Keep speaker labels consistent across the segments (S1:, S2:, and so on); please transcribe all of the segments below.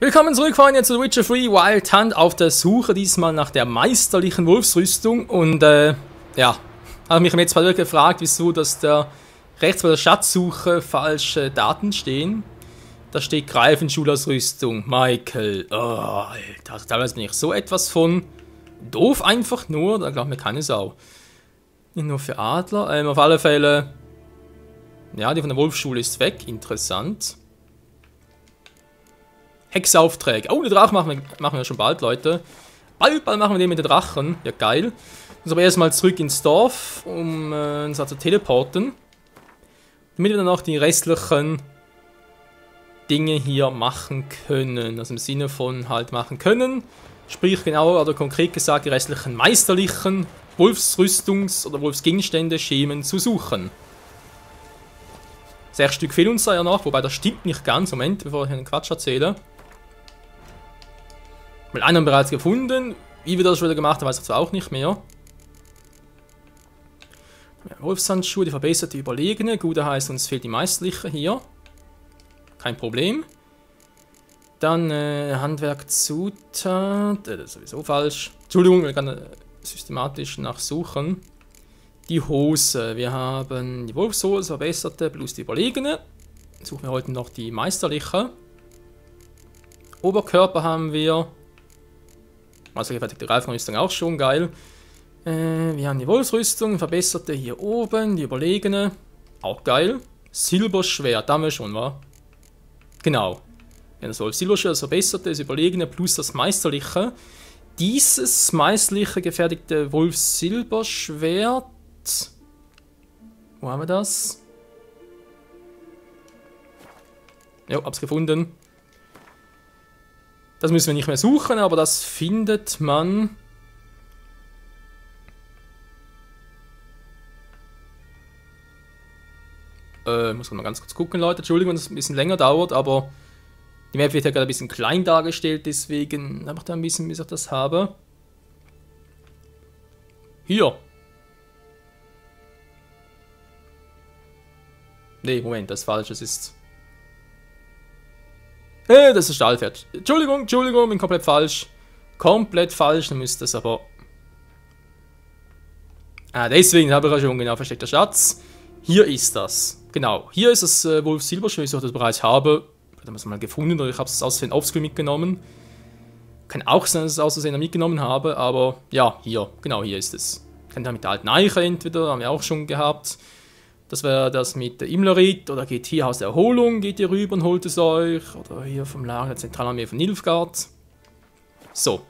S1: Willkommen zurück, Freunde, zu The Witcher 3 Wild Hunt auf der Suche diesmal nach der meisterlichen Wolfsrüstung. Und ja, habe mich jetzt mal gefragt, wieso dass da rechts bei der Schatzsuche falsche Daten stehen. Da steht Greifenschulersrüstung, Michael. Oh, Alter, also teilweise bin ich so etwas von doof einfach nur, da glaubt mir keine Sau. Nicht nur für Adler, auf alle Fälle, ja, die von der Wolfsschule ist weg, interessant. Hexaufträge. Oh, den Drachen machen wir schon bald, Leute. Bald machen wir den mit den Drachen. Ja, geil. Uns aber erstmal zurück ins Dorf, um uns zu teleporten. Damit wir dann auch die restlichen Dinge hier machen können. Also im Sinne von halt machen können. Sprich genauer oder konkret gesagt, die restlichen meisterlichen Wolfsrüstungs- oder Wolfsgegenstände, Schemen zu suchen. 6 Stück fehlen uns da ja noch, wobei das stimmt nicht ganz. Moment, bevor ich einen Quatsch erzähle. Weil einen haben wir bereits gefunden. Wie wir das schon wieder gemacht haben, weiß ich zwar auch nicht mehr. Wolfshandschuhe, die verbesserte Überlegene. Gute heißt, uns fehlt die meisterliche hier. Kein Problem. Dann Handwerkzutat. Das ist sowieso falsch. Entschuldigung, wir können systematisch nachsuchen. Die Hose. Wir haben die Wolfshose, verbesserte, plus die Überlegene. Suchen wir heute noch die meisterliche. Oberkörper haben wir. Also gefertigte Reifenrüstung auch schon, geil. Wir haben die Wolfsrüstung, verbesserte hier oben, die Überlegene. Auch geil. Silberschwert, da haben wir schon, wa? Genau. Ja, das Wolf-Silberschwert, das verbesserte, das Überlegene plus das meisterliche. Dieses meisterliche gefertigte Wolf-Silberschwert. Wo haben wir das? Jo, hab's gefunden. Das müssen wir nicht mehr suchen, aber das findet man. Muss man mal ganz kurz gucken, Leute. Entschuldigung, wenn das ein bisschen länger dauert, aber die Map wird ja gerade ein bisschen klein dargestellt, deswegen habe ich da ein bisschen, bis ich das habe. Hier. Ne, Moment, das ist falsch, das ist... das ist Stahlpferd. Entschuldigung, bin komplett falsch. Komplett falsch, dann müsste es aber... deswegen habe ich ja schon genau versteckter Schatz. Hier ist das. Genau, hier ist das Wolf-Silberschwert, wie ich das bereits habe. Ich habe es mal gefunden oder ich habe es aus Versehen offscreen mitgenommen. Kann auch sein, dass ich es aus Versehen mitgenommen habe, aber ja, hier. Genau, hier ist es. Kennt ihr mit der alten Eiche entweder, haben wir auch schon gehabt. Das wäre das mit der Imlerit, oder geht hier aus der Erholung, geht ihr rüber und holt es euch. Oder hier vom Lager der Zentralarmee von Nilfgaard. So.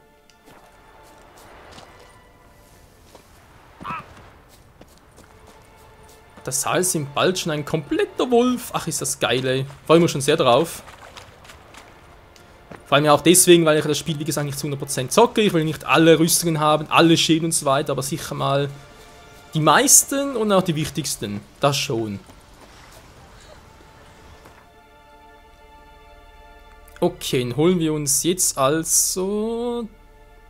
S1: Das Salz sind bald schon ein kompletter Wolf. Ach, ist das geil, ey. Freuen wir schon sehr drauf. Vor allem ja auch deswegen, weil ich das Spiel, wie gesagt, nicht zu 100% zocke. Ich will nicht alle Rüstungen haben, alle Schäden und so weiter, aber sicher mal die meisten und auch die wichtigsten. Das schon. Okay, dann holen wir uns jetzt also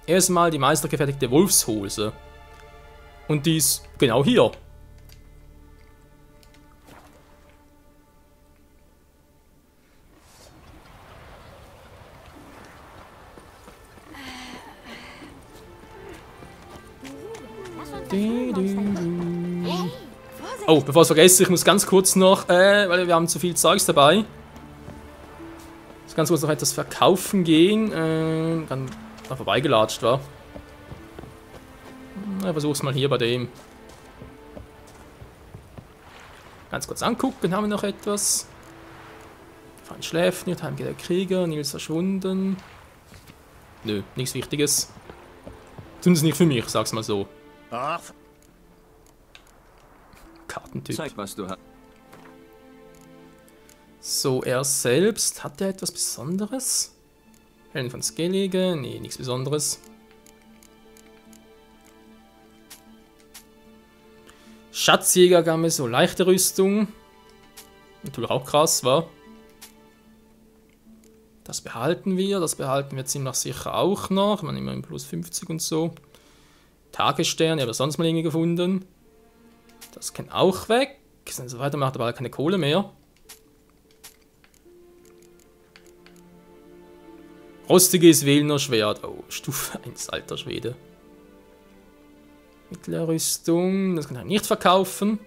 S1: erstmal die meistergefertigte Wolfshose. Und die ist genau hier. Oh, bevor ich es vergesse, ich muss ganz kurz noch, weil wir haben zu viel Zeugs dabei. Ich muss ganz kurz noch etwas verkaufen gehen. Dann vorbeigelatscht war. Ich versuch's mal hier bei dem. Ganz kurz angucken, haben wir noch etwas. Feind schläft nicht, heimgeht der Krieger, Nils verschwunden. Nö, nichts Wichtiges. Zumindest nicht für mich, sag's mal so.
S2: Ach.
S1: Kartentyp.
S2: Zeig, was du hast.
S1: So, er selbst, hat er etwas Besonderes? Helden von Skellige? Nee, nichts Besonderes. Schatzjäger gab mir so leichte Rüstung. Natürlich auch krass, war. Das behalten wir ziemlich sicher auch noch. Man immer im plus 50 und so. Tagesstern, ich habe sonst mal irgendwie gefunden. Das kann auch weg. So weiter macht aber keine Kohle mehr. Rostiges Wählner Schwert. Oh, Stufe 1, alter Schwede. Mittlere Rüstung, das kann ich nicht verkaufen.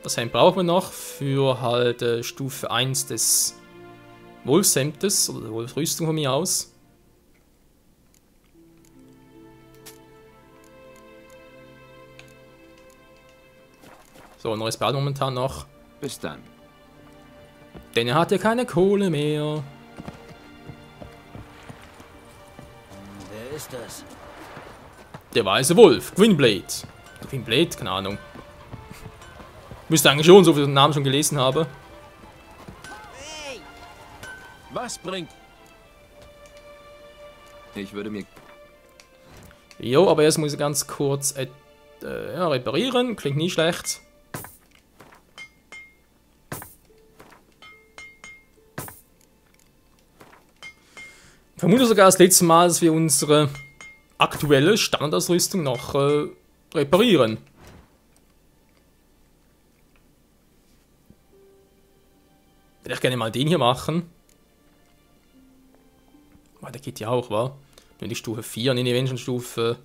S1: Das Hemd brauchen wir noch für halt Stufe 1 des Wolfshemdes oder der Wolfsrüstung von mir aus. So, neues Bad momentan noch.
S2: Bis dann.
S1: Denn er hat ja keine Kohle mehr.
S3: Wer ist das?
S1: Der weiße Wolf, Gwynblade. Gwynblade, keine Ahnung. Müsste eigentlich schon, so viel den Namen schon gelesen habe.
S2: Was bringt? Ich würde mir...
S1: Jo, aber erst muss ich ganz kurz ja, reparieren. Klingt nie schlecht. Ich vermute sogar das letzte Mal, dass wir unsere aktuelle Standardausrüstung noch reparieren. Würde ich gerne mal den hier machen. Weil der geht ja auch, wa? Nur die Stufe 4, ne, wenn schon Stufe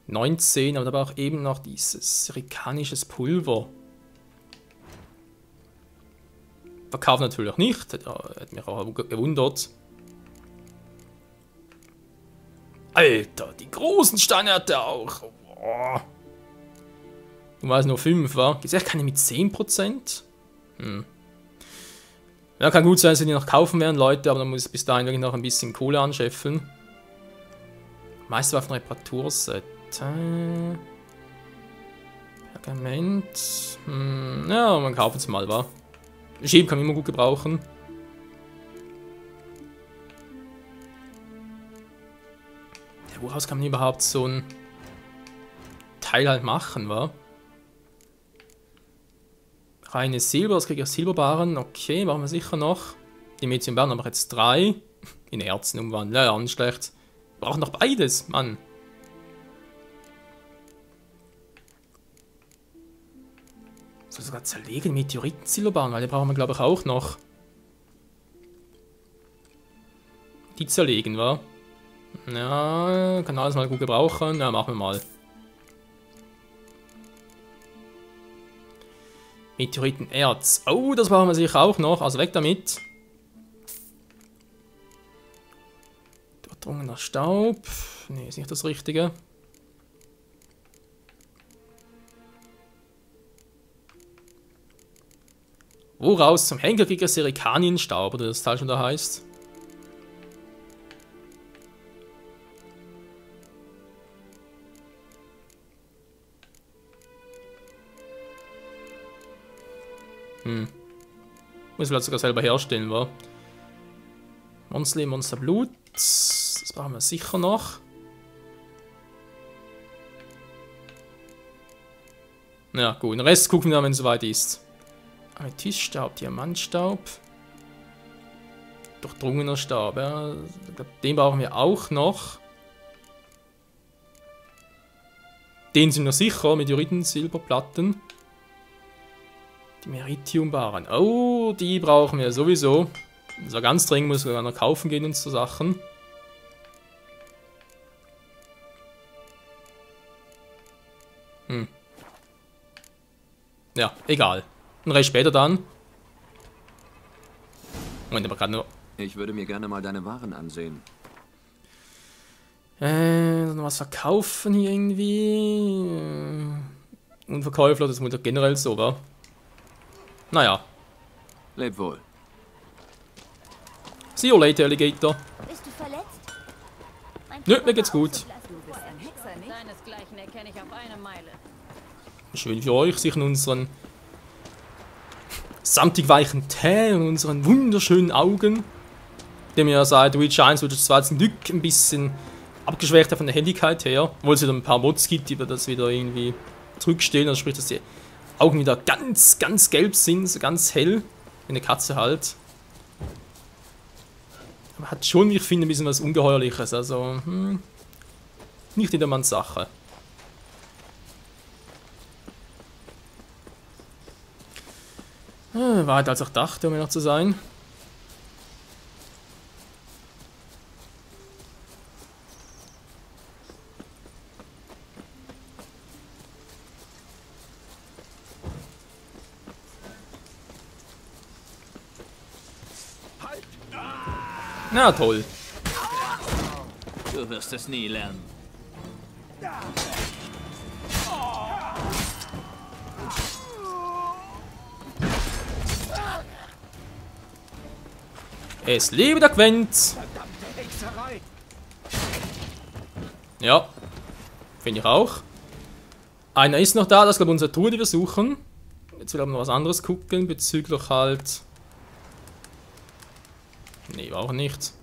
S1: 19, aber da war auch eben noch dieses serikanisches Pulver. Verkauft natürlich nicht, hat mich auch gewundert. Alter, die großen Steine hat er auch. Oh. Du weißt nur 5, wa? Gibt es echt keine mit 10%? Hm. Ja, kann gut sein, dass wir die noch kaufen werden, Leute, aber dann muss ich bis dahin wirklich noch ein bisschen Kohle anscheffeln. Meisterwaffenreparaturset. Pergament. Ja, man kauft es mal, wa? Schieben kann man immer gut gebrauchen. Ja, woraus kann man überhaupt so ein Teil halt machen, wa? Reines Silber, das kriege ich aus Silberbarren. Okay, machen wir sicher noch. Die Medizinbarren haben wir jetzt 3. In Erzen umwandeln. Ja, nicht schlecht. Wir brauchen noch beides, Mann. So sogar zerlegen Meteoriten-Silberbarren, weil die brauchen wir glaube ich auch noch. Die zerlegen, wa? Ja, kann alles mal gut gebrauchen. Ja, machen wir mal. Meteoritenerz. Oh, das brauchen wir sicher auch noch. Also weg damit. Durchdrungener Staub. Ne, ist nicht das Richtige. Woraus zum Henkerkrieger Serikanienstaub, oder das Teil schon da heißt. Muss ich vielleicht sogar selber herstellen, wa? Monster, Monsterblut. Das brauchen wir sicher noch. Ja, gut. Den Rest gucken wir dann, wenn es soweit ist. Amethyststaub, Diamantstaub. Durchdrungener Staub, ja. Den brauchen wir auch noch. Den sind wir sicher, Meteoriten-Silberplatten. Die Meritiumbarren. Oh, die brauchen wir sowieso. Also ganz dringend muss man noch kaufen gehen und so Sachen. Ja, egal. Den Rest später dann. Moment, aber gerade nur.
S2: Ich würde mir gerne mal deine Waren ansehen.
S1: Noch was verkaufen hier irgendwie. Unverkäufler, das muss doch generell so, wa? Naja.
S2: Leb wohl.
S1: See you later, Alligator.
S4: Bist du verletzt?
S1: Nö, mir geht's gut.
S4: Du bist ein Hexer, nicht?
S5: Seinesgleichen erkenne ich auf eine Meile.
S1: Schön für euch, sich in unseren samtig weichen Tee und unseren wunderschönen Augen, dem ja seit Witcher 1 Witcher 2 zum Glück ein bisschen abgeschwächt von der Helligkeit her, obwohl es wieder ein paar Mods gibt, die das wieder irgendwie zurückstellen, also sprich, dass die Augen wieder ganz, ganz gelb sind, so ganz hell, wie eine Katze halt. Aber hat schon, wie ich finde, ein bisschen was Ungeheuerliches, also nicht jedermanns Sache. Weiter als ich dachte, um ehrlich zu sein. Na toll.
S2: Du wirst es nie lernen.
S1: Es lebe der Gwent. Ja. Finde ich auch. Einer ist noch da, das ist glaube ich unsere Tour, die wir suchen. Jetzt will ich aber noch was anderes gucken, bezüglich halt... Nee, war auch nicht.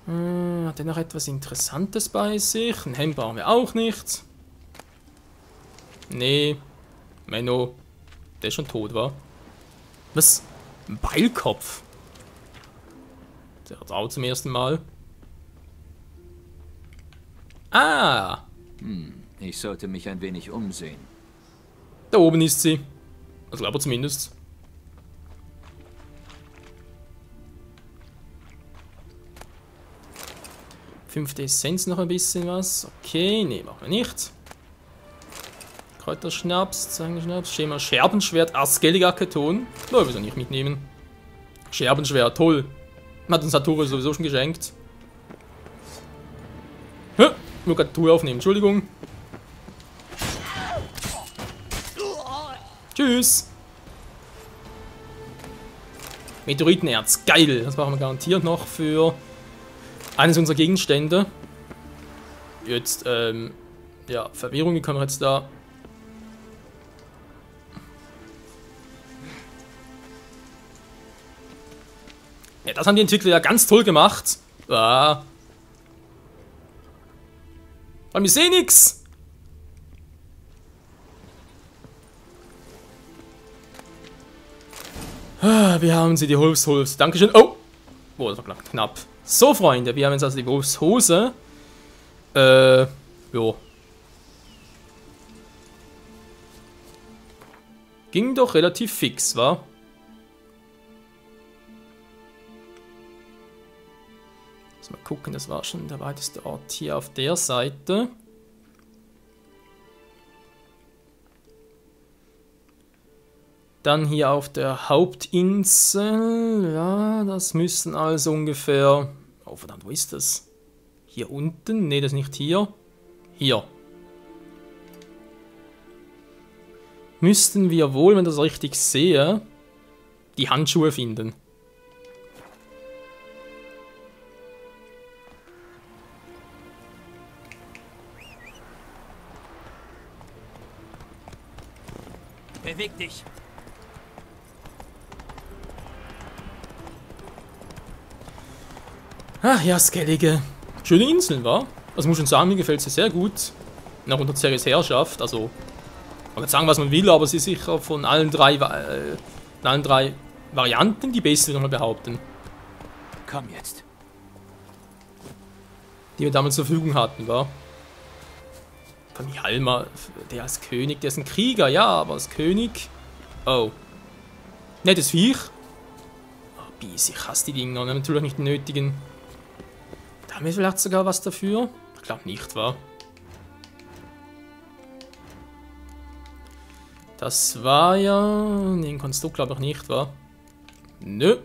S1: Hat er noch etwas Interessantes bei sich? Ein Hemd brauchen wir auch nicht. Nee. Menno. Der schon tot war. Was? Ein Beilkopf? Der hat auch zum ersten Mal. Ah!
S2: Ich sollte mich ein wenig umsehen.
S1: Da oben ist sie. Also glaube ich zumindest. Fünfte Essenz noch ein bisschen was. Okay, nee, machen wir nicht. Kräuterschnaps, Zangenschnaps, Schema, Scherbenschwert, Askelligacketon. Oh, wieso nicht mitnehmen? Scherbenschwert, toll. Hat uns Arturo sowieso schon geschenkt. Hä? Ich muss gerade die Tour aufnehmen, Entschuldigung. Tschüss. Meteoritenerz, geil. Das machen wir garantiert noch für eines unserer Gegenstände. Jetzt, ja, Verwirrung, wie können wir jetzt da... Ja, das haben die Entwickler ja ganz toll gemacht. Ah. Aber ich sehe nix. Ah, wir haben sie, die Wolfshose. Dankeschön. Oh! Oh, das war knapp. So, Freunde, wir haben jetzt also die Wolfshose. Jo. Ging doch relativ fix, wa? Mal gucken, das war schon der weiteste Ort hier auf der Seite. Dann hier auf der Hauptinsel. Ja, das müssen also ungefähr... Oh verdammt, wo ist das? Hier unten? Ne, das ist nicht hier. Hier. Müssten wir wohl, wenn ich das richtig sehe, die Handschuhe finden.
S3: Beweg dich.
S1: Ach ja, Skellige. Schöne Inseln, wa? Also muss schon sagen, mir gefällt sie sehr gut. Noch unter Ceres Herrschaft, also... Man kann sagen, was man will, aber sie ist sicher von allen drei Varianten die beste, würde ich mal behaupten.
S3: Komm jetzt.
S1: Die wir damals zur Verfügung hatten, wa? Von Hjalmar, der als König, der ist ein Krieger, ja, aber als König... Oh. Nettes Viech. Oh, Bies, ich hasse die Dinger, ne? Natürlich nicht den nötigen. Da haben wir vielleicht sogar was dafür? Ich glaube nicht, wa? Das war ja... Ne, ein Konstrukt glaube ich nicht, wa? Nö.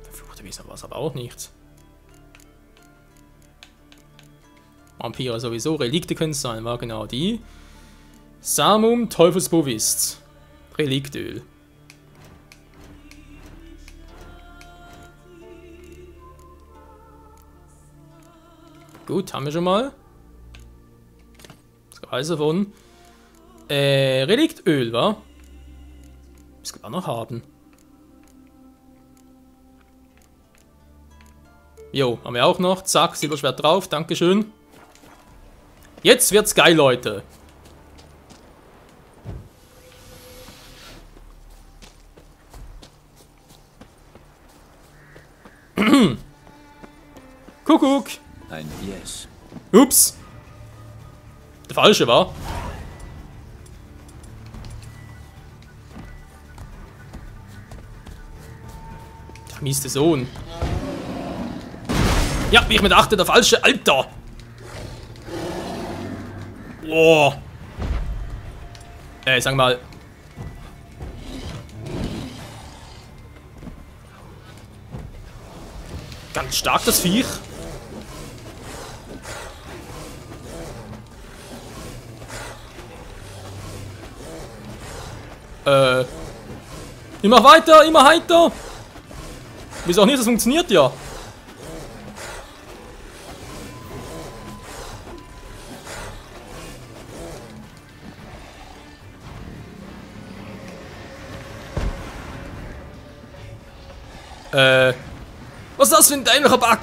S1: Verfluchte Wesen war es aber auch nicht. Vampire sowieso, Relikte können es sein, war genau die. Samum Teufelsbovist. Reliktöl. Gut, haben wir schon mal. Das Geheiß davon. Reliktöl, wa? Das kann man noch haben. Jo, haben wir auch noch. Zack, Silberschwert drauf, dankeschön. Jetzt wird's geil, Leute. Kuckuck.
S2: Ein Yes.
S1: Ups. Der falsche war. Der mieste Sohn. Ja, wie ich mir dachte, der falsche. Alter. Boah. Sag mal, Ganz stark, das Viech. Immer weiter, immer heiter. Wieso auch nicht, das funktioniert ja. Was ist das für ein dämlicher Bug?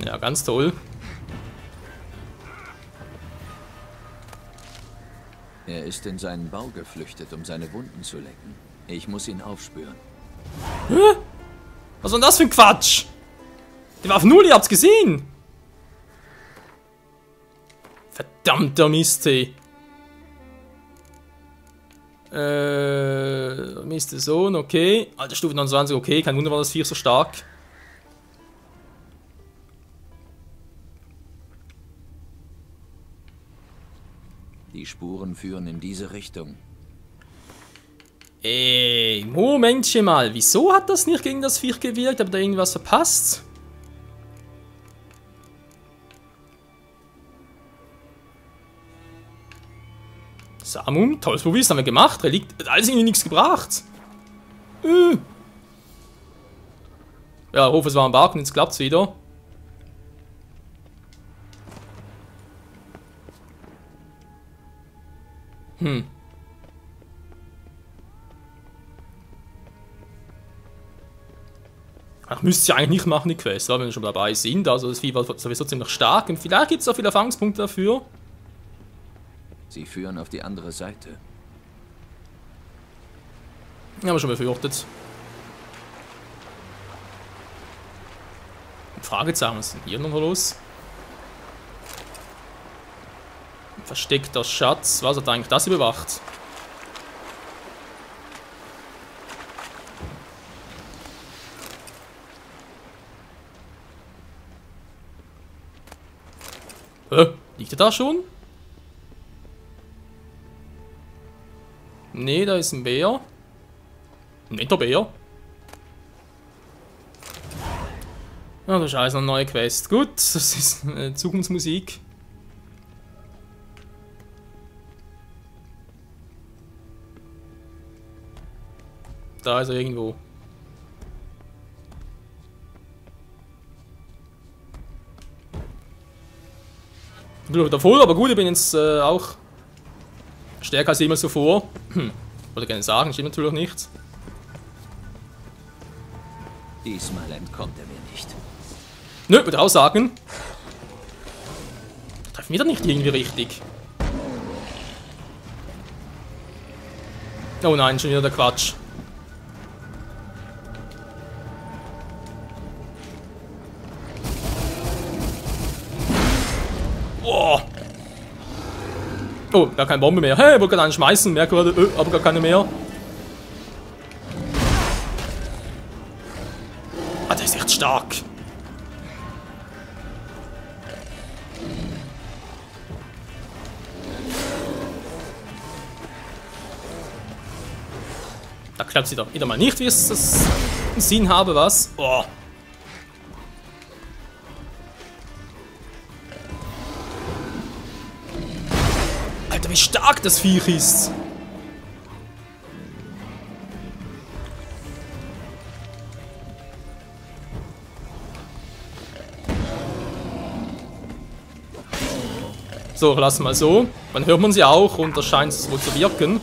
S1: Ja, ganz toll.
S2: Er ist in seinen Bau geflüchtet, um seine Wunden zu lecken. Ich muss ihn aufspüren.
S1: Hä? Was war denn das für ein Quatsch? Der war auf Null, ihr habt's gesehen. Verdammter Mist, ey. Mist Sohn, okay. Alter, Stufe 29, okay. Kein Wunder, war das Viech so stark.
S2: Die Spuren führen in diese Richtung.
S1: Ey, Momentchen mal. Wieso hat das nicht gegen das Viech gewirkt? Hab da irgendwas verpasst? Samum, tolles Provis haben wir gemacht. Relikt hat alles irgendwie nichts gebracht. Ja, hoffe es war ein Bug und jetzt klappt's wieder. Ach, müsst ihr eigentlich nicht machen, die Quest, wenn wir schon dabei sind. Also das Vieh war sowieso ziemlich stark und vielleicht gibt es auch viele Erfahrungspunkte dafür.
S2: Sie führen auf die andere Seite.
S1: Haben wir schon befürchtet. Fragezeichen, was ist denn hier noch los? Versteckter Schatz. Was hat eigentlich das überwacht? Liegt er da schon? Nee, da ist ein Bär. Ein netter Bär. Ah, du Scheiße, eine neue Quest. Gut, das ist Zukunftsmusik. Da ist er irgendwo. Ich bin wieder voll, aber gut, ich bin jetzt auch stärker als immer so vor. Wollte gerne sagen, stimmt natürlich nicht.
S2: Diesmal entkommt er mir nicht.
S1: Nö, würde auch sagen. Treffen wir da nicht irgendwie richtig. Oh nein, schon wieder der Quatsch. Oh, oh, gar keine Bombe mehr. Hey, wollte gerade einen schmeißen, merke gerade, aber gar keine mehr. Ah, der ist echt stark. Da klappt sie doch wieder mal nicht, wie es das einen Sinn habe, was? Oh. Alter, wie stark das Viech ist. So, lassen wir mal so. Dann hört man sie auch und das scheint es wohl zu wirken.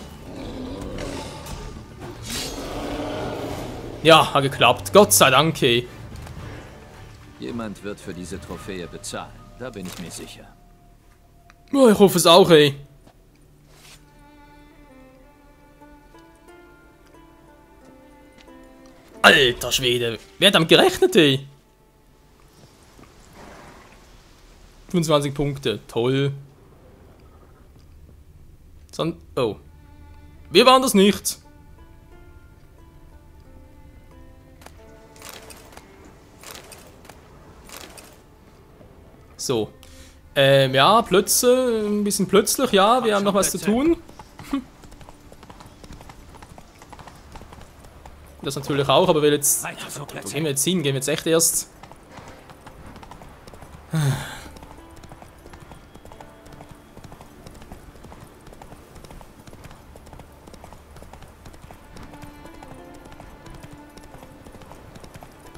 S1: Ja, hat geklappt. Gott sei Dank, ey.
S2: Jemand wird für diese Trophäe bezahlen. Da bin ich mir sicher.
S1: Oh, ich hoffe es auch, ey. Alter Schwede. Wer hat damit gerechnet, ey? 25 Punkte. Toll. Oh. Wir waren das nicht. So. Ja, Plötze, ein bisschen plötzlich, ja, wir haben noch was zu tun. Das natürlich auch, aber wir jetzt...
S3: Weiter so,
S1: Wo
S3: Plätze.
S1: gehen wir jetzt hin? Gehen wir jetzt echt erst...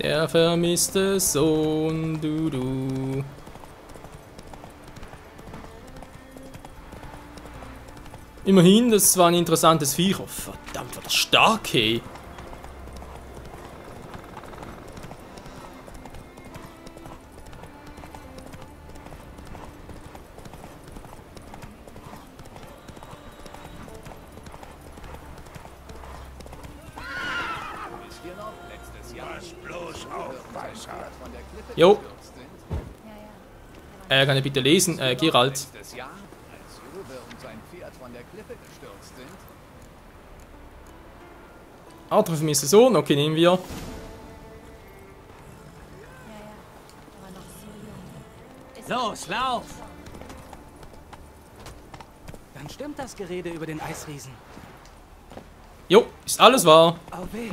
S1: Der vermisste Sohn, du. Immerhin, das war ein interessantes Viech. Oh, verdammt, war das stark, ey. Jo. Kann ich bitte lesen? Geralt.
S6: Letztes Jahr, als Juwe und sein Pferd von der Klippe gestürzt sind.
S1: Arthur vermisste Sohn, okay, nehmen wir.
S5: Aber noch so jung.
S3: Los, lauf! Dann stimmt das Gerede über den Eisriesen.
S1: Jo, ist alles wahr.
S3: Au weh.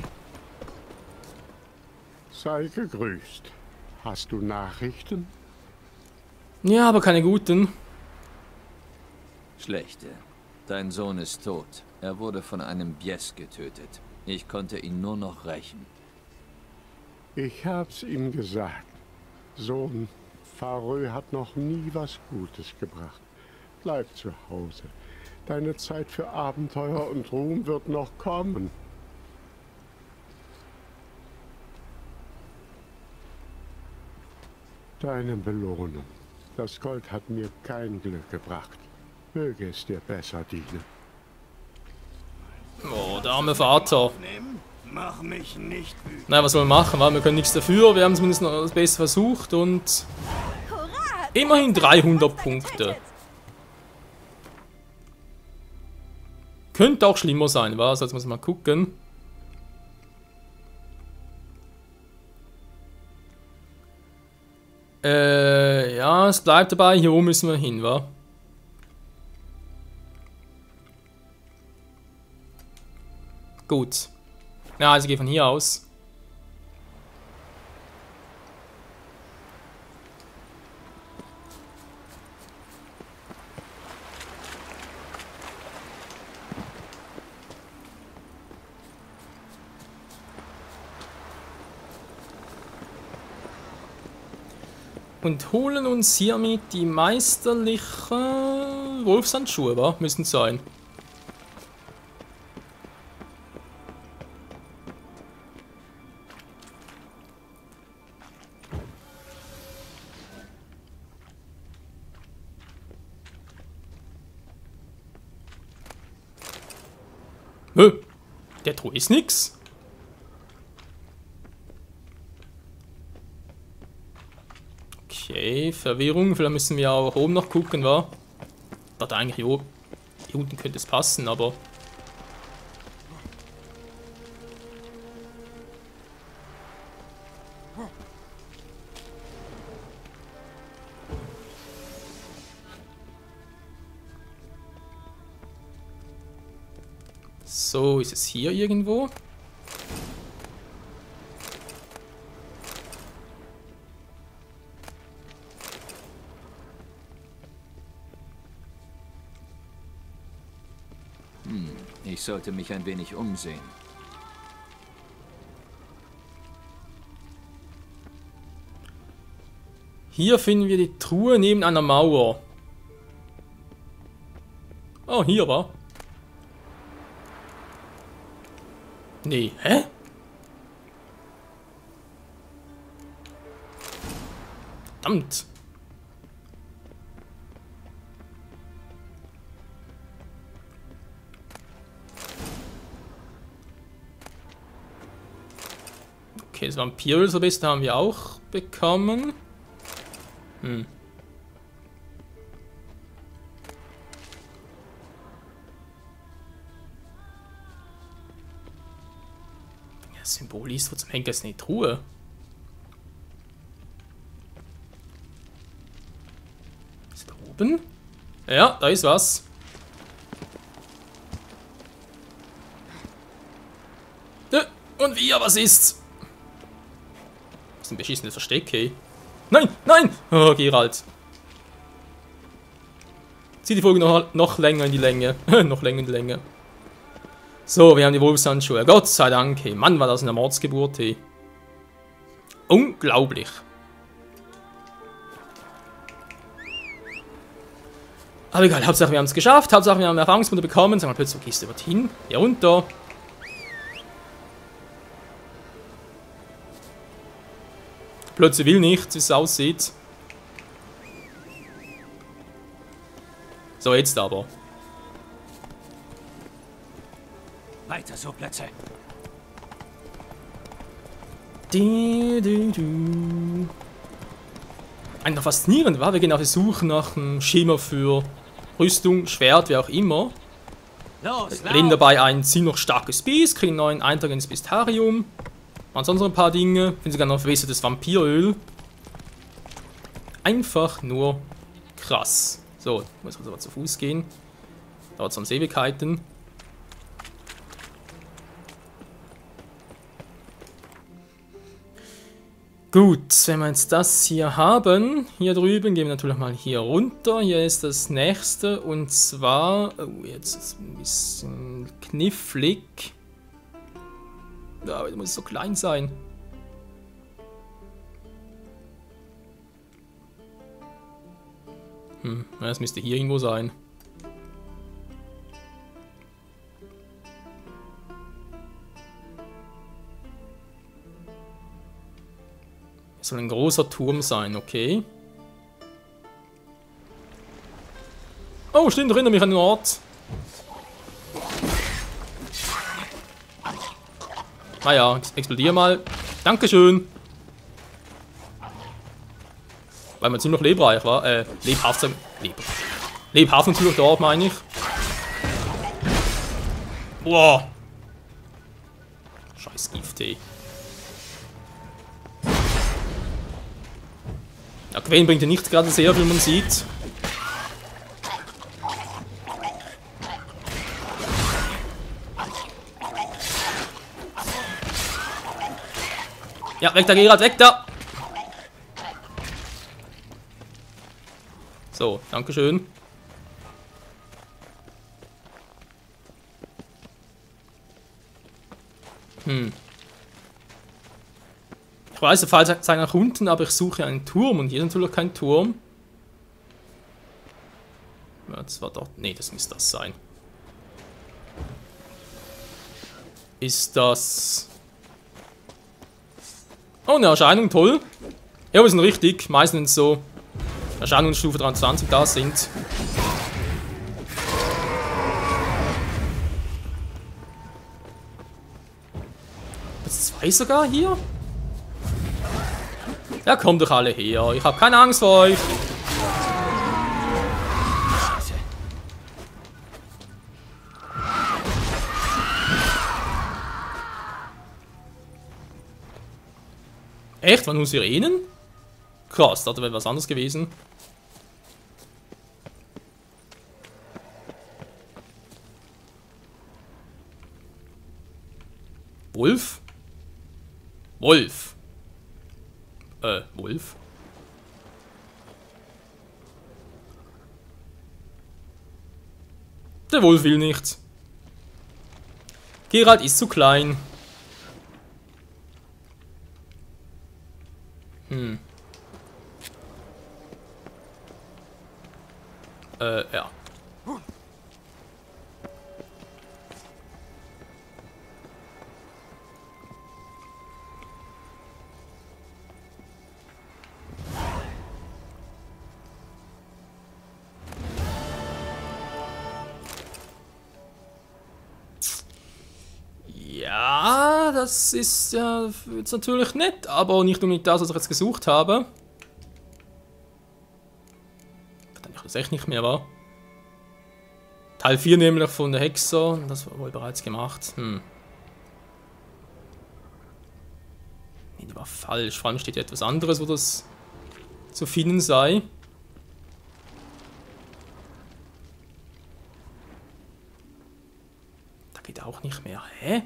S7: Sei gegrüßt. Hast du Nachrichten?
S1: Ja, aber keine guten.
S2: Schlechte. Dein Sohn ist tot. Er wurde von einem Bies getötet. Ich konnte ihn nur noch rächen.
S7: Ich hab's ihm gesagt. Sohn, Farö hat noch nie was Gutes gebracht. Bleib zu Hause. Deine Zeit für Abenteuer und Ruhm wird noch kommen. Deine Belohnung. Das Gold hat mir kein Glück gebracht. Möge es dir besser dienen.
S1: Oh, der arme Vater.
S6: Mach mich nicht wütend.
S1: Na, was soll man machen? Wir können nichts dafür. Wir haben zumindest noch das Beste versucht und... Immerhin 300 Punkte. Könnte auch schlimmer sein, was? Also muss man mal gucken. Ja, es bleibt dabei. Hier oben müssen wir hin, wa? Gut. Ja, also ich gehe von hier aus. Und holen uns hiermit die meisterliche Wolfshandschuhe, wa? Müssen sein. Der Truhe ist nix. Okay, Verwirrung. Vielleicht müssen wir auch oben noch gucken, wa? Dort eigentlich hier unten könnte es passen, aber... So, ist es hier irgendwo?
S2: Ich sollte mich ein wenig umsehen.
S1: Hier finden wir die Truhe neben einer Mauer. Oh, hier war. Nee, hä? Verdammt. Okay, das Vampiröl so bist haben wir auch bekommen. Hm. Ja, das Symbol ist, wo zum Henker ist eine Truhe. drüben. Ja, da ist was. Und wir, was ist's? Das ist ein beschissenes Versteck, hey. Nein, nein! Oh, Geralt. Zieh die Folge noch länger in die Länge. Noch länger in die Länge. So, wir haben die Wolfshandschuhe. Gott sei Dank, hey. Mann, war das eine Mordsgeburt, hey. Unglaublich. Aber egal, Hauptsache wir haben es geschafft. Hauptsache wir haben Erfahrungspunkte bekommen. Sag mal, plötzlich gehst du dorthin. Hier runter. Plötzlich will nichts, wie es aussieht. So, jetzt aber.
S5: Weiter so, Plätze.
S1: Einfach faszinierend war, wir gehen auf die Suche nach einem Schimmer für Rüstung, Schwert, wie auch immer.
S5: Los,
S1: Legen dabei ein ziemlich starkes Biest, kriegen einen neuen Eintrag ins Bestiarium. Ansonsten ein paar Dinge, finden sogar noch verwässertes Vampiröl. Einfach nur krass. So, muss ich aber zu Fuß gehen. Dauert sonst Ewigkeiten. Gut, wenn wir jetzt das hier haben, hier drüben, gehen wir natürlich mal hier runter. Hier ist das nächste und zwar, oh, jetzt ist es ein bisschen knifflig. Ja, aber das muss so klein sein. Das müsste hier irgendwo sein. Es soll ein großer Turm sein, okay. Oh, stimmt, erinnere mich an den Ort. Naja, explodier mal. Dankeschön. Weil man ziemlich lebreich war. Lebhaft natürlich dort, meine ich. Boah. Scheiß Gift, ey. Ja, Gwen bringt ja nicht gerade sehr viel, man sieht. Ja, weg da, Geralt, weg da! So, dankeschön. Ich weiß, der Pfeil zeigt nach unten, aber ich suche einen Turm und hier ist natürlich kein Turm. Ja, das war doch... Nee, das müsste das sein. Ist das... Oh, eine Erscheinung, toll. Ja, wir sind richtig. Meistens so Erscheinungsstufe 23 da sind. Jetzt 2 sogar hier? Ja, kommt doch alle her. Ich habe keine Angst vor euch. Echt? Waren nur Sirenen? Krass, da wäre was anderes gewesen. Wolf? Wolf. Wolf? Der Wolf will nicht. Geralt ist zu klein. Ja. Ja, das ist ja jetzt natürlich nett, aber nicht unbedingt das, was ich jetzt gesucht habe. Verdammt, ich das echt nicht mehr war. Teil 4 nämlich von der Hexer, das war wohl bereits gemacht. Nee, die war falsch. Vor allem steht ja etwas anderes, wo das zu finden sei. mehr. Hä?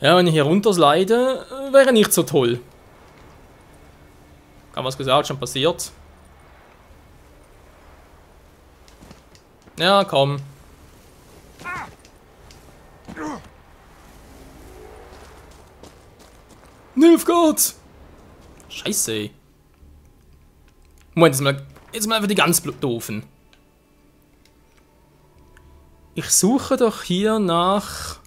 S1: Ja, wenn ich hier runter slide, wäre nicht so toll. Haben wir es gesagt, schon passiert. Ja, komm. Nilfgaard! Scheiße, ey. Moment, jetzt mal einfach die ganz doofen. Ich suche doch hier nach...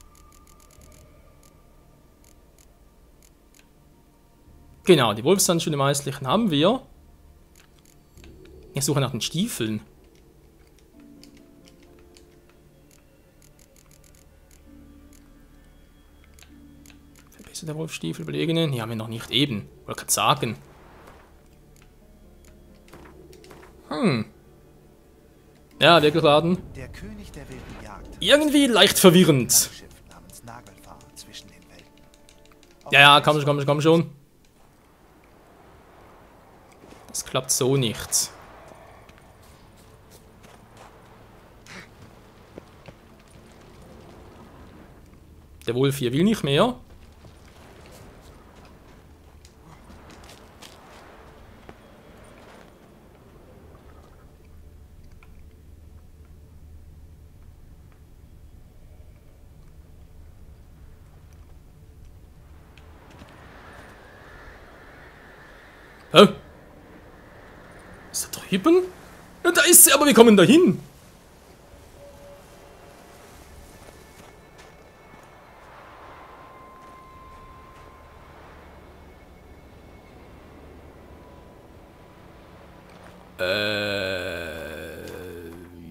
S1: Genau, die Wolfshandschuhe Meisterlichen haben wir. Ich suche nach den Stiefeln. Verbessert der Wolfstiefel belegenen? Die haben wir noch nicht eben. Wollte gerade sagen. Ja, Wegeladen.
S8: Der König der wilden Jagd.
S1: Irgendwie leicht verwirrend.
S8: Schiff namens Nagelfahr zwischen den Welten.
S1: Ja, komm schon. Das klappt so nicht. Der Wolf hier will nicht mehr. Hä? Ist da drüben? Ja, da ist sie, aber wir kommen da hin.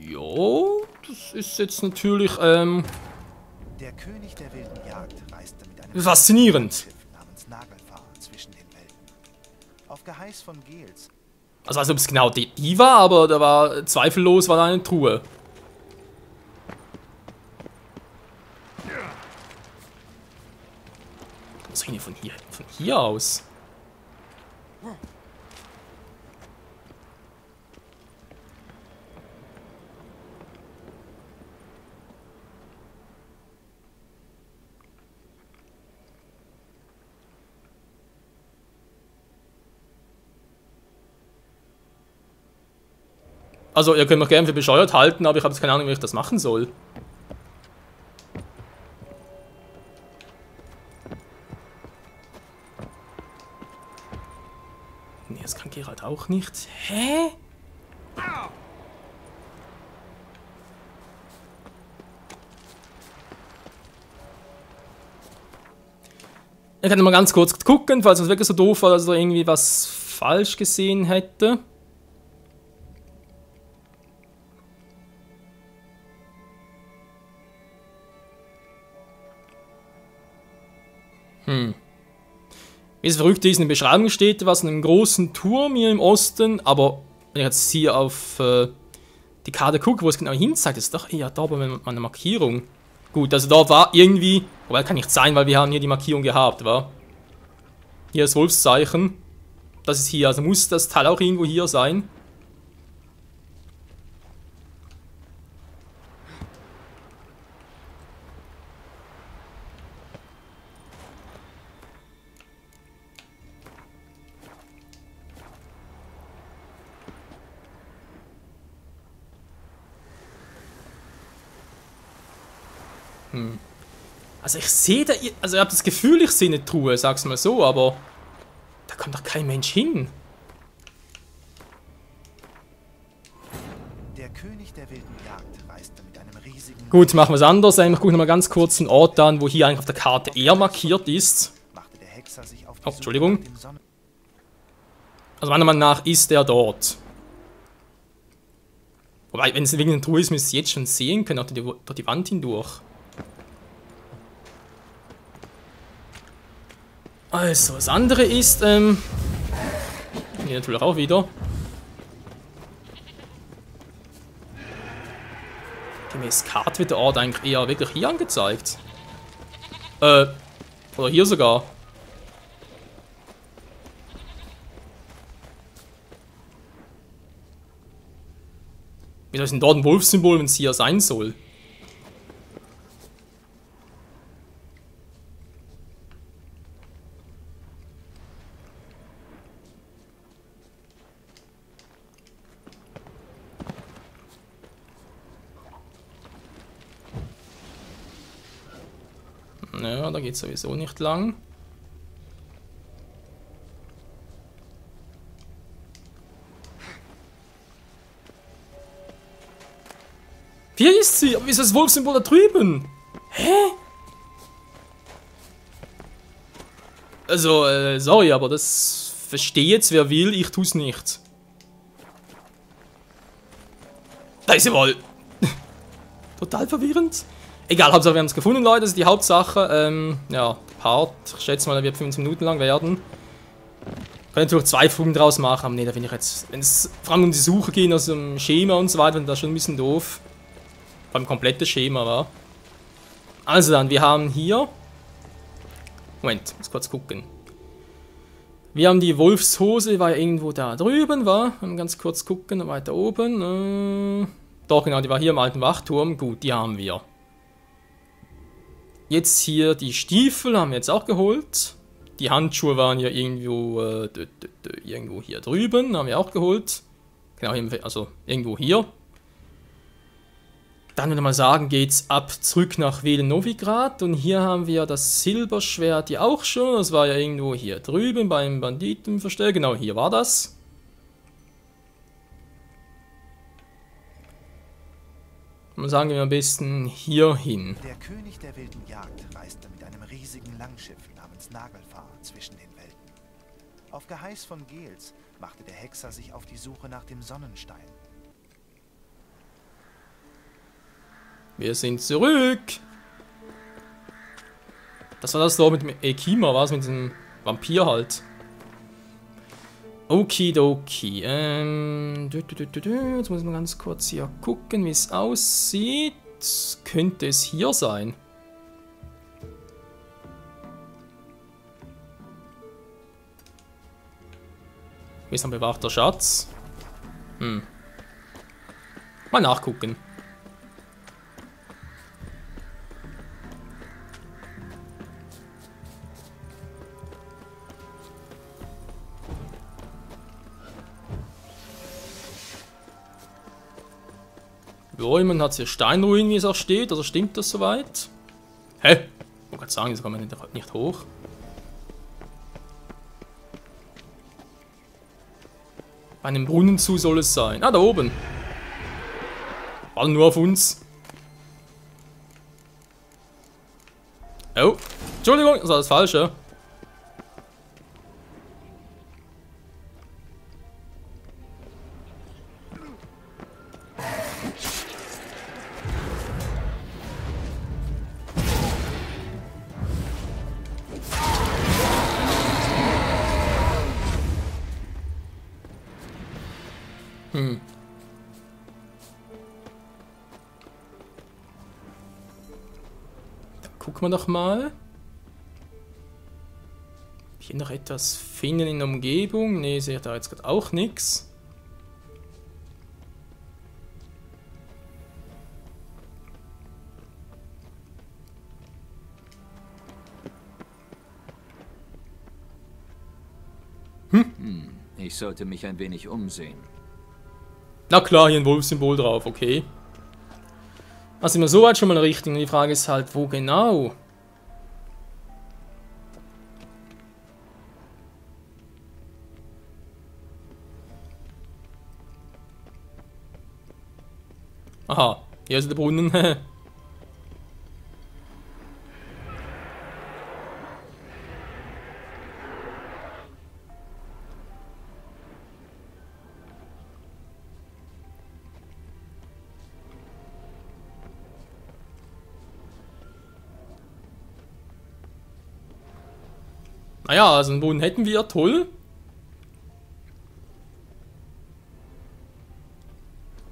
S1: Jo, das ist jetzt natürlich,
S8: Der König der wilden Jagd reiste mit einem
S1: faszinierend.
S8: Schiff namens Nagelfahr zwischen den Welten. Auf Geheiß von Gels.
S1: Also, als ob es genau die war, aber da war zweifellos war da eine Truhe. Was reden die von hier aus? Also, ihr könnt mich gerne für bescheuert halten, aber ich habe jetzt keine Ahnung, wie ich das machen soll. Nee, das kann Geralt auch nicht. Hä? Ich kann mal ganz kurz gucken, falls es wirklich so doof war, dass er irgendwie was falsch gesehen hätte. Wie es verrückt ist, in der Beschreibung steht, was in einem großen Turm hier im Osten, aber wenn ich jetzt hier auf die Karte gucke, wo es genau hin zeigt, ist doch eher da bei meiner Markierung. Gut, also da war irgendwie, wobei kann nicht sein, weil wir haben hier die Markierung gehabt, wa? Hier das Wolfszeichen. Das ist hier, also muss das Teil auch irgendwo hier sein. Also ich sehe da, also ich habe das Gefühl, ich sehe eine Truhe, sag's mal so, aber da kommt doch kein Mensch hin.
S8: Der König der wilden Jagd reiste mit einem riesigen...
S1: Gut, machen wir es anders. Ich gucke nochmal ganz kurz einen Ort an, wo hier eigentlich auf der Karte eher markiert ist.
S8: Machte der Hexer sich auf die
S1: Oh,
S8: Suche
S1: Entschuldigung.
S8: nach dem Sonnen-
S1: Also meiner Meinung nach ist er dort. Wobei, wenn es wegen der Truhe ist, müsst ihr jetzt schon sehen können, durch die Wand hindurch. Also, das andere ist, hier natürlich auch wieder. Gemäß Karte wird der Ort eigentlich eher wirklich hier angezeigt. Oder hier sogar. Wieso ist denn dort ein Wolfssymbol, wenn es hier sein soll? Ja, da geht es sowieso nicht lang. Wie ist sie? Aber wie ist das Wolfssymbol da drüben? Hä? Also, sorry, aber das versteht jetzt wer will, ich tu's nicht. Da ist sie wohl. Total verwirrend. Egal, Hauptsache wir haben es gefunden, Leute, das ist die Hauptsache. Ja, Part, ich schätze mal, der wird 15 Minuten lang werden. Können natürlich 2 Folgen draus machen, aber nee, da finde ich jetzt, wenn es vor allem um die Suche geht, also um Schema und so weiter, dann das schon ein bisschen doof. Vor allem komplettes Schema, war. Also dann, wir haben hier... Moment, muss kurz gucken. Wir haben die Wolfshose, war ja irgendwo da drüben, war. Ganz kurz gucken, weiter oben. Doch, genau, die war hier im alten Wachturm. Gut, die haben wir. Jetzt hier die Stiefel haben wir jetzt auch geholt. Die Handschuhe waren ja irgendwo hier drüben, haben wir auch geholt. Genau, also irgendwo hier. Dann würde ich mal sagen, geht's ab zurück nach Novigrad. Und hier haben wir das Silberschwert ja auch schon. Das war ja irgendwo hier drüben beim Banditenverstell. Genau, hier war das. Und sagen wir am besten hier hin.
S8: Der König der wilden Jagd reiste mit einem riesigen Langschiff namens Nagelfahr zwischen den Welten. Auf Geheiß von Gels machte der Hexer sich auf die Suche nach dem Sonnenstein.
S1: Wir sind zurück. Das war das da mit dem Ekima, war es mit dem Vampir halt. Okidoki. Jetzt muss ich mal ganz kurz hier gucken, wie es aussieht. Könnte es hier sein? Wie ist ein bewachter Schatz? Mal nachgucken. Jemand hat hier Steinruinen, wie es auch steht, also stimmt das soweit? Hä? Ich wollte gerade sagen, das kann man nicht hoch. Bei einem Brunnen zu soll es sein. Ah, da oben. War nur auf uns. Oh, Entschuldigung, das war das Falsche. Gucken wir doch mal. Hier noch etwas finden in der Umgebung. Ne, sehe da jetzt gerade auch nichts.
S2: Ich sollte mich ein wenig umsehen.
S1: Na klar, hier ein Wolfssymbol drauf, okay. Also immer soweit schon mal richtig. Und die Frage ist halt, wo genau? Aha, hier ist der Brunnen. Naja, also einen Brunnen hätten wir, toll.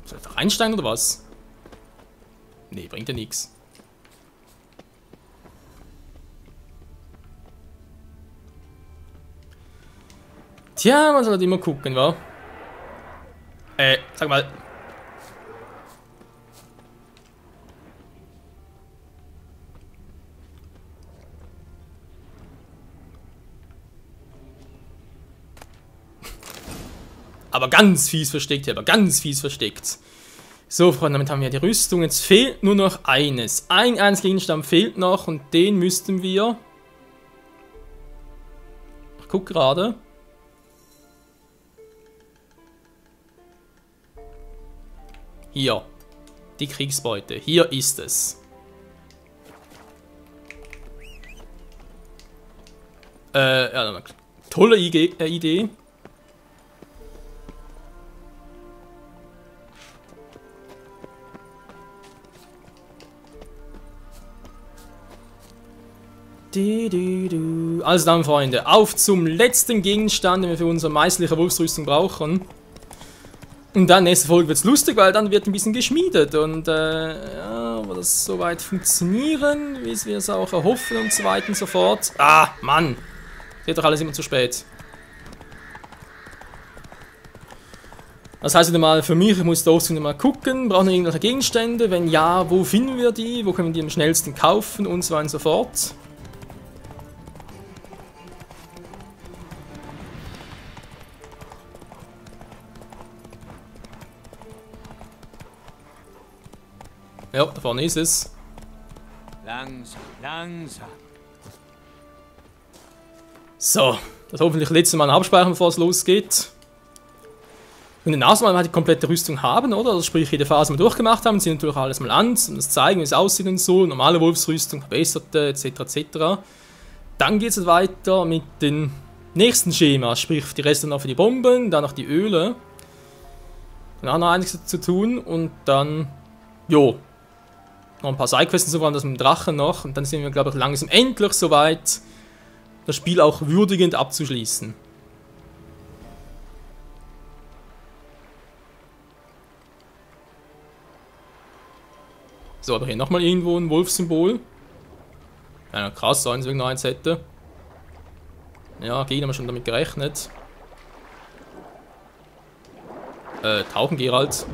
S1: Soll ich da reinsteigen oder was? Nee, bringt ja nichts. Tja, man soll halt immer gucken, wa? Sag mal. aber ganz fies versteckt hier, aber ganz fies versteckt. So, Freunde, damit haben wir die Rüstung. Jetzt fehlt nur noch eines. Ein einziger Gegenstand fehlt noch und den müssten wir... Ich gucke gerade. Hier. Die Kriegsbeute. Hier ist es. Ja, tolle Idee. Also dann, Freunde, auf zum letzten Gegenstand, den wir für unsere meisterliche Wolfsrüstung brauchen. Und dann, nächste Folge wird es lustig, weil dann wird ein bisschen geschmiedet. Und, ja, wird das soweit funktionieren, wie wir es auch erhoffen und so weiter und so fort. Ah, Mann! Geht doch alles immer zu spät. Das heißt wieder mal, für mich, ich muss da mal gucken, brauchen wir irgendwelche Gegenstände? Wenn ja, wo finden wir die? Wo können wir die am schnellsten kaufen? Und so weiter und so fort. Ja, da vorne ist es.
S5: Langsam, langsam.
S1: So, das hoffentlich letzte Mal abspeichern, bevor es losgeht. Und dann erstmal mal die komplette Rüstung haben, oder? Also sprich, jede Phase, die wir durchgemacht haben, sehen natürlich alles mal an, und das zeigen, wie es aussieht und so. Normale Wolfsrüstung, verbesserte, etc. etc. Dann geht es weiter mit den nächsten Schemas, sprich, die Reste noch für die Bomben, dann noch die Öle. Dann auch noch einiges zu tun und dann, jo. Noch ein paar Sidequests, so waren das mit dem Drachen noch. Und dann sind wir, glaube ich, langsam endlich soweit, das Spiel auch würdigend abzuschließen. So, aber hier nochmal irgendwo ein Wolfssymbol. Ja, krass, eins wegen noch eins hätte. Ja, Gegner haben wir schon damit gerechnet. Tauchen, Geralt.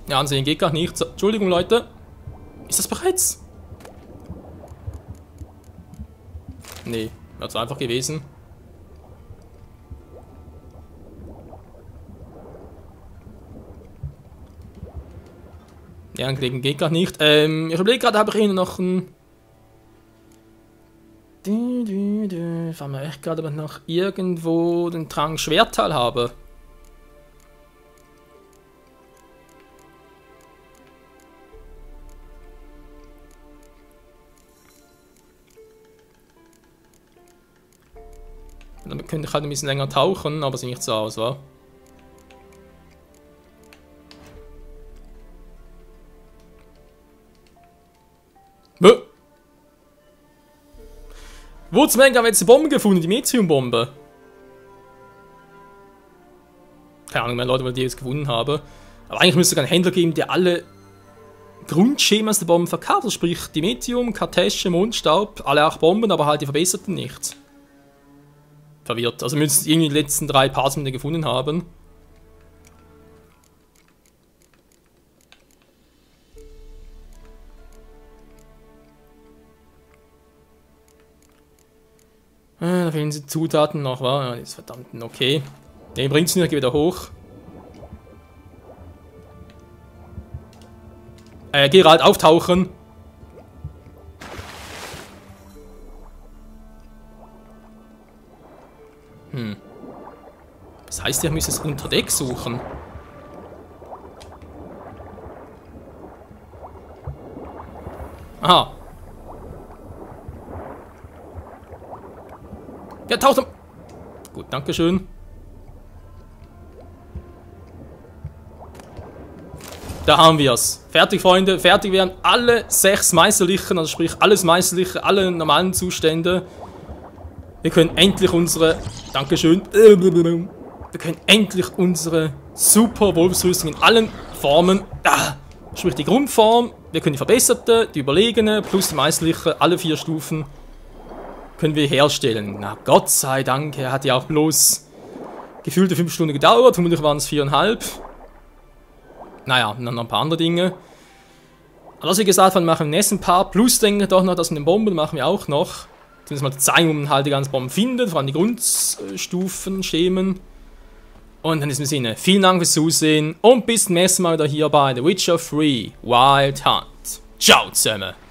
S1: Ja, ansehen geht gar nicht. So, Entschuldigung, Leute. Ist das bereits? Nee, wäre zu einfach gewesen. Ja, anklicken geht gar nicht. Ich überlege gerade, habe ich hier noch ein... Fahren wir echt gerade, ob ich noch irgendwo den Trank Schwerttal habe. Dann könnte ich halt ein bisschen länger tauchen, aber sieht nicht so aus, wa? Wo zum Henker haben wir jetzt die Bombe gefunden, die Methium-Bombe? Keine Ahnung mehr, Leute, weil ich die jetzt gefunden habe. Aber eigentlich müsste es einen Händler geben, der alle Grundschemas der Bomben verkauft. Also sprich, die Methium, Kartesche, Mondstaub, alle 8 Bomben, aber halt die verbesserten nicht. Verwirrt. Also wir müssen irgendwie die letzten 3 Parts mit gefunden haben. Da fehlen die Zutaten noch, wa? Ja, das ist verdammt okay. Den bringt es nicht, geh wieder hoch. Geralt, auftauchen. Das heißt, ich müsste es unter Deck suchen. Aha. Ja, taucht er. Gut, dankeschön. Da haben wir es. Fertig, Freunde. Fertig werden alle 6 meisterlichen, also sprich alles meisterliche, alle normalen Zustände. Wir können endlich unsere... Dankeschön. Wir können endlich unsere super Wolfsrüstung in allen Formen... Sprich die Grundform, wir können die verbesserte, die überlegene, plus die meisterliche, alle 4 Stufen. können wir herstellen. Na Gott sei Dank, er hat ja auch bloß gefühlte 5 Stunden gedauert, vermutlich waren es 4,5. Naja, und dann noch ein paar andere Dinge. Aber was wir gesagt haben, machen wir im nächsten Part. Plus denke ich doch noch, das mit den Bomben machen wir auch noch. Zumindest mal zeigen, wo man halt die ganzen Bomben findet, vor allem die Grundstufen, Schemen. Und in diesem Sinne, vielen Dank fürs Zusehen und bis zum nächsten Mal wieder hier bei The Witcher 3 Wild Hunt. Ciao zusammen!